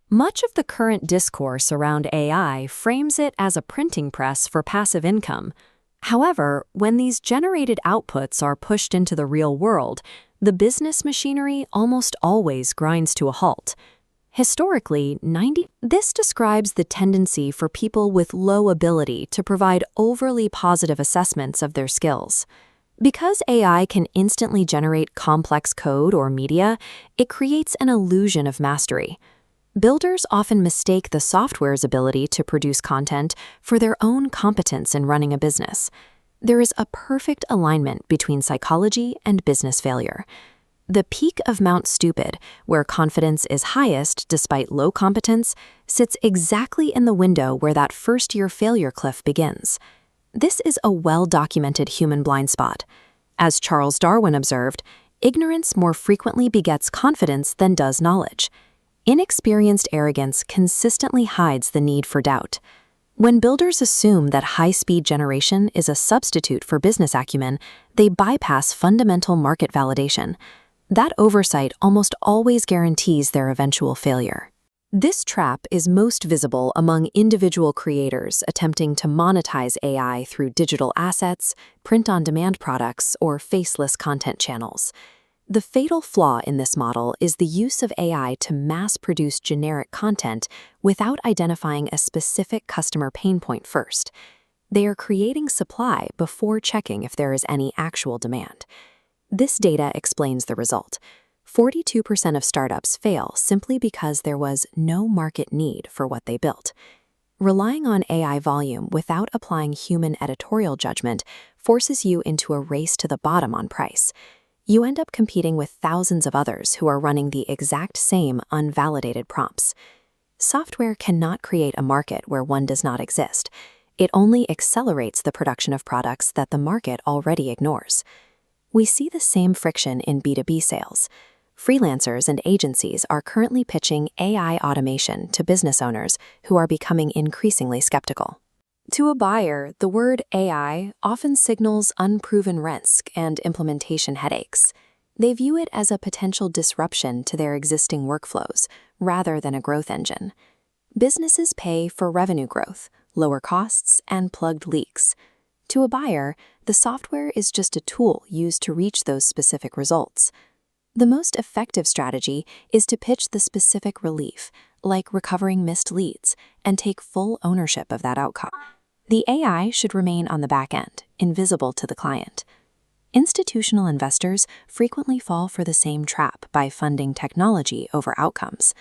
Much of the current discourse around AI frames it as a printing press for passive income. However, when these generated outputs are pushed into the real world, the business machinery almost always grinds to a halt. Historically, this describes the tendency for people with low ability to provide overly positive assessments of their skills. Because AI can instantly generate complex code or media, it creates an illusion of mastery. Builders often mistake the software's ability to produce content for their own competence in running a business. There is a perfect alignment between psychology and business failure. The peak of Mount Stupid, where confidence is highest despite low competence, sits exactly in the window where that first-year failure cliff begins. This is a well-documented human blind spot. As Charles Darwin observed, ignorance more frequently begets confidence than does knowledge. Inexperienced arrogance consistently hides the need for doubt. When builders assume that high-speed generation is a substitute for business acumen, they bypass fundamental market validation. That oversight almost always guarantees their eventual failure. This trap is most visible among individual creators attempting to monetize AI through digital assets, print-on-demand products, or faceless content channels. The fatal flaw in this model is the use of AI to mass-produce generic content without identifying a specific customer pain point first. They are creating supply before checking if there is any actual demand. This data explains the result. 42% of startups fail simply because there was no market need for what they built. Relying on AI volume without applying human editorial judgment forces you into a race to the bottom on price. You end up competing with thousands of others who are running the exact same unvalidated prompts. Software cannot create a market where one does not exist. It only accelerates the production of products that the market already ignores. We see the same friction in B2B sales. Freelancers and agencies are currently pitching AI automation to business owners who are becoming increasingly skeptical. To a buyer, the word AI often signals unproven risk and implementation headaches. They view it as a potential disruption to their existing workflows, rather than a growth engine. Businesses pay for revenue growth, lower costs, and plugged leaks. To a buyer, the software is just a tool used to reach those specific results. The most effective strategy is to pitch the specific relief, like recovering missed leads, and take full ownership of that outcome. The AI should remain on the back end, invisible to the client. Institutional investors frequently fall for the same trap by funding technology over outcomes.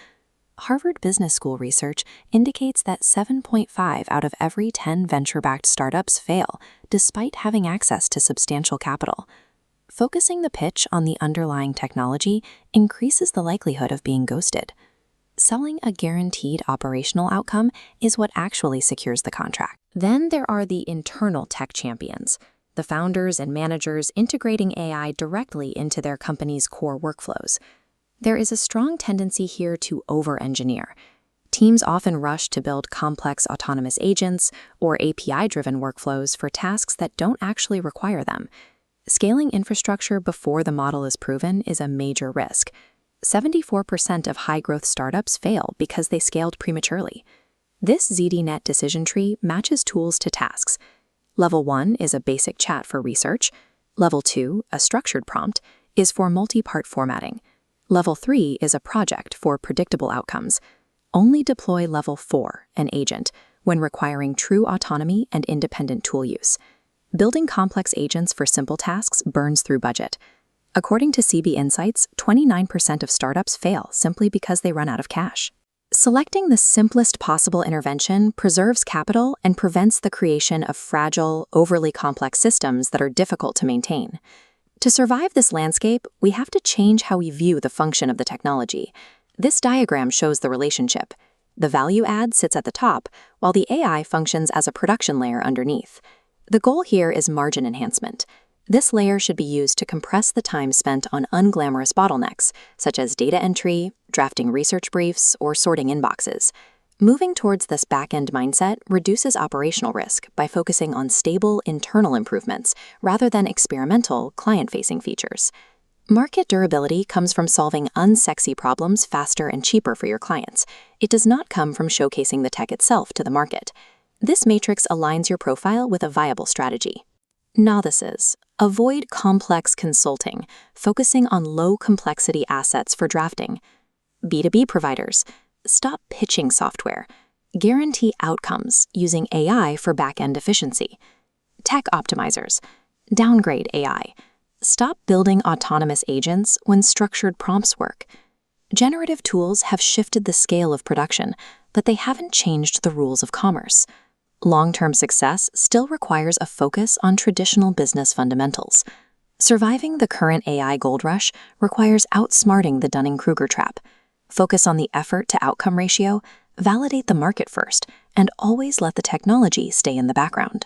Harvard Business School research indicates that 7.5 out of every 10 venture-backed startups fail, despite having access to substantial capital. Focusing the pitch on the underlying technology increases the likelihood of being ghosted. Selling a guaranteed operational outcome is what actually secures the contract. Then there are the internal tech champions, the founders and managers integrating AI directly into their company's core workflows. There is a strong tendency here to over-engineer. Teams often rush to build complex autonomous agents or API-driven workflows for tasks that don't actually require them. Scaling infrastructure before the model is proven is a major risk. 74% of high-growth startups fail because they scaled prematurely. This ZDNet decision tree matches tools to tasks. Level 1 is a basic chat for research. Level 2, a structured prompt, is for multi-part formatting. Level 3 is a project for predictable outcomes. Only deploy Level 4, an agent, when requiring true autonomy and independent tool use. Building complex agents for simple tasks burns through budget. According to CB Insights, 29% of startups fail simply because they run out of cash. Selecting the simplest possible intervention preserves capital and prevents the creation of fragile, overly complex systems that are difficult to maintain. To survive this landscape, we have to change how we view the function of the technology. This diagram shows the relationship. The value add sits at the top, while the AI functions as a production layer underneath. The goal here is margin enhancement. This layer should be used to compress the time spent on unglamorous bottlenecks, such as data entry, drafting research briefs, or sorting inboxes. Moving towards this back-end mindset reduces operational risk by focusing on stable internal improvements rather than experimental client-facing features. Market durability comes from solving unsexy problems faster and cheaper for your clients. It does not come from showcasing the tech itself to the market. This matrix aligns your profile with a viable strategy. Novices. Avoid complex consulting, focusing on low-complexity assets for drafting. B2B providers. Stop pitching software. Guarantee outcomes using AI for back-end efficiency. Tech optimizers. Downgrade AI. Stop building autonomous agents when structured prompts work. Generative tools have shifted the scale of production, but they haven't changed the rules of commerce. Long-term success still requires a focus on traditional business fundamentals. Surviving the current AI gold rush requires outsmarting the Dunning-Kruger trap. Focus on the effort-to-outcome ratio, validate the market first, and always let the technology stay in the background.